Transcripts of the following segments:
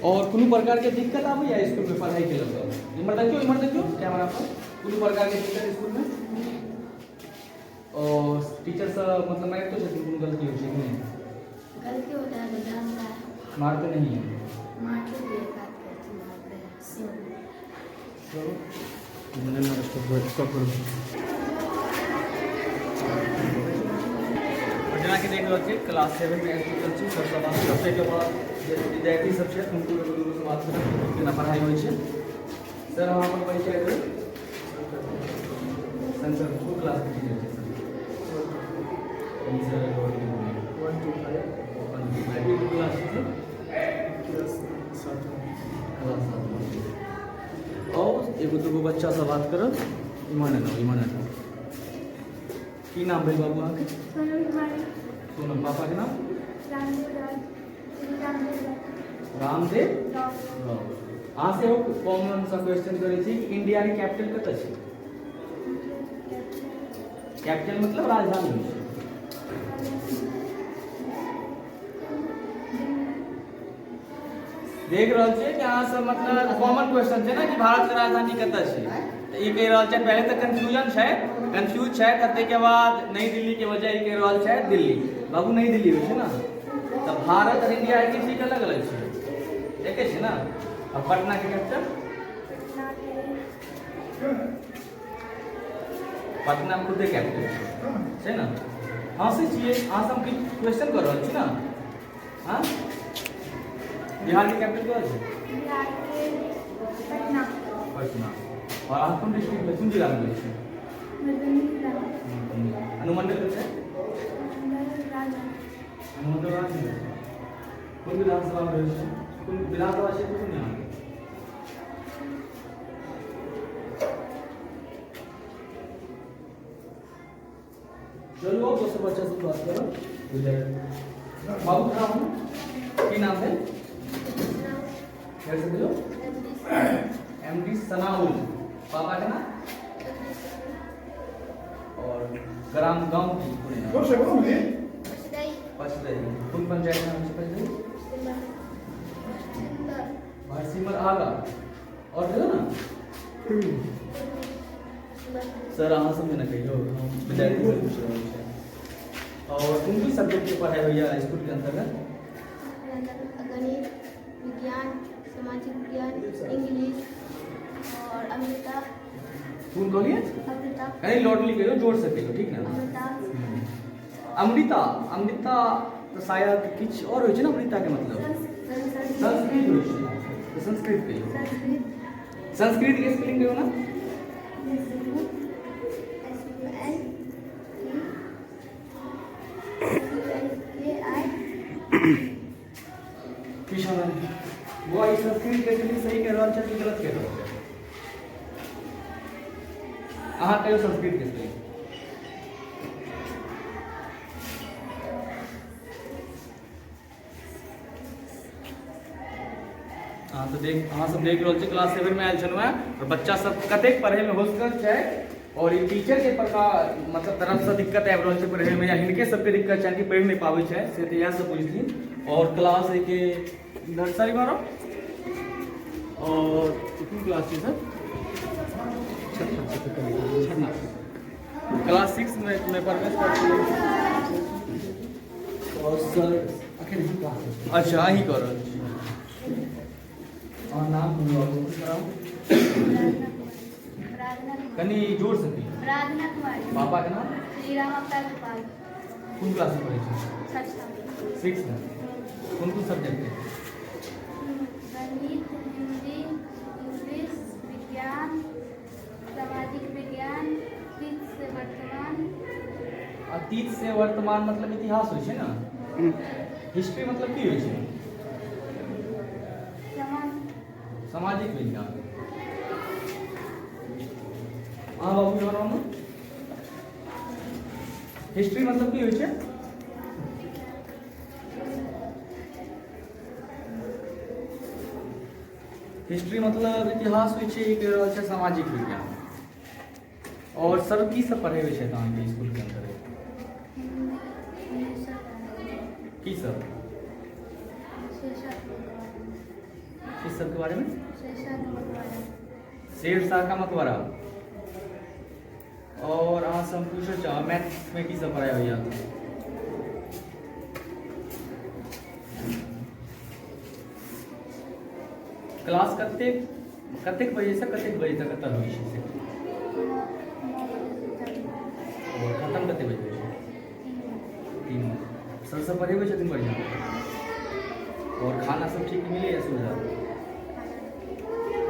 और कोनो प्रकार के दिक्कत आबे या स्कूल में पढ़ाई के लगे इमर देखियो कैमरा पर कोनो प्रकार के दिक्कत स्कूल में और टीचर से मतलब मैं तो कोनो गलती हो छै नहीं गलती होता है तो जानता है मारते नहीं है मारते भी एक बात करते मारते हैं चलो मैंने ना इसको स्टॉप कर जना के देख रहल छी क्लास 7 में एजुकेशन छी सब सवाल सबसे के बाद जे विद्यार्थी सब छै उनको से बात करब केना पढ़ाई होय छै सर हम अपन परिचय देब सर को क्लास के टीचर छै सर 1 to 5 क्लास छै क्लास 7 और एगो दूगो बच्चा से बात करब इमान है की नाम भेल बाबू अहाँके सोनम पापा के नाम रामदेव अहाँ से कॉमन सा क्वेश्चन करै छी कि इंडिया के कैपिटल कतऽ छै कैपिटल मतलब राजधानी छै देख रहल छियै कि अहाँ सब मतलब कॉमन क्वेश्चन छै ना कि भारत के राजधानी कतऽ छै ई कहि रहल छै पहले तऽ कंफ्यूज छै कते के बाद नई दिल्ली के वजह ई कहि रहल छै दिल्ली बाबू नई दिल्ली होइ छै ना तऽ भारत और इंडिया के चीज अलग अलग छै एके छै ना अब पटना के कैपिटल पटना खुदे कैपिटल छै ना हाँ से छियै अहाँ सब की क्वेश्चन कर रहल छी ना हाँ बिहार के कैपिटल कहाँ है पटना और आप कौन डिस्ट्रिक्ट में कौन जिला में है अनुमंडल है अनुमंडल राज्य में कौन विधानसभा में है कौन विधानसभा क्षेत्र कौन यहाँ चलो आप दोस्तों बच्चा से बात करो बाबू का नाम की नाम है कैसे बोलो एमडी सनाउल पापा का नाम और ग्राम गांव की पूरे नाम पचदई कौन पंचायत नाम से पचदई भारसीमर आगा और देखो ना सर अहाँ सब ना कहियो विद्यार्थी से पूछ रहे हैं और कौन भी सब्जेक्ट के पढ़ाई भैया स्कूल के अंतर्गत गणित विज्ञान सामाजिक विज्ञान इंग्लिश और अमृता कौन कहलिए अमृता कहीं लॉटली कहियो जोड़ से कहियो ठीक ना अमृता तो शायद किछ और होय छै ना अमृता के मतलब संस्कृत होय छै तो संस्कृत कहियो संस्कृत के स्पेलिंग कहियो ना किशन वो इस संस्कृत के लिए सही कह रहल छै कि गलत कह रहल छै अहाँ कहियो संस्कृत के स्पेलिंग तो देख अहाँ सब देख रहल छी क्लास 7 में आयल छलहुँ और बच्चा सब कतेक पढ़े में होशियार छै और ई टीचर के प्रकार मतलब तरफ से दिक्कत आबि रहल छै पढ़े में या हिनके सबके दिक्कत छै कि पढ़ि नहीं पाबै छै से तऽ इएह सब बुझथिन और क्लास के नर्सरी में और कितनी क्लास है सर क्लास 6 में प्रवेश करते हैं और सर अच्छा ही कर रहल छी और नाम कनी जोड़ सकी पापा के नाम श्री राम अवतार गोपाल कौन क्लास में पढ़े छी 6 में कौन सब्जेक्ट है गणित हिंदी इंग्लिश विज्ञान सामाजिक विज्ञान अतीत से वर्तमान मतलब इतिहास होय छै ना हिस्ट्री मतलब की होय छै सामाजिक विज्ञान हाँ बाबू के नाम हिस्ट्री मतलब की होय छै हिस्ट्री मतलब इतिहास होय छै कह रहल छै सामाजिक विज्ञान और सर की सब पढ़े छै अहाँके स्कूल के अंदर की सब सब के बारे में? शेरशाह का मकबरा। शेरशाह का मकबरा। और अहाँ से हम पूछे चाह मैथ में की सब पढ़ाई भैया? क्लास कतेक बजे से कतेक बजे तक खत्म हुई से? और खत्म कते बजे हुई? 3 सर सब पढ़े हुए छथिन बढ़िया? और खाना सब ठीक मिले या सुविधा?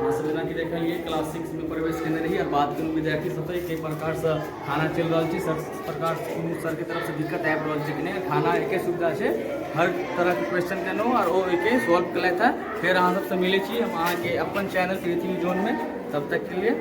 हाँ सब जेना कि देखलिए क्लास 6 में प्रवेश केने रही और बात करूँ विद्यार्थी सब एक प्रकार से खाना चल रहा है, सर प्रकार सर के तरफ से दिक्कत आबि रहा है कि नहीं खाना एक सुविधा है, हर तरह के क्वेश्चन केनहुँ और वो एक सॉल्व कलैथ है। फिर अहाँ सबसे मिले छी हम अहाँ के अपन चैनल पृथ्वी जोन में, तब तक के लिए।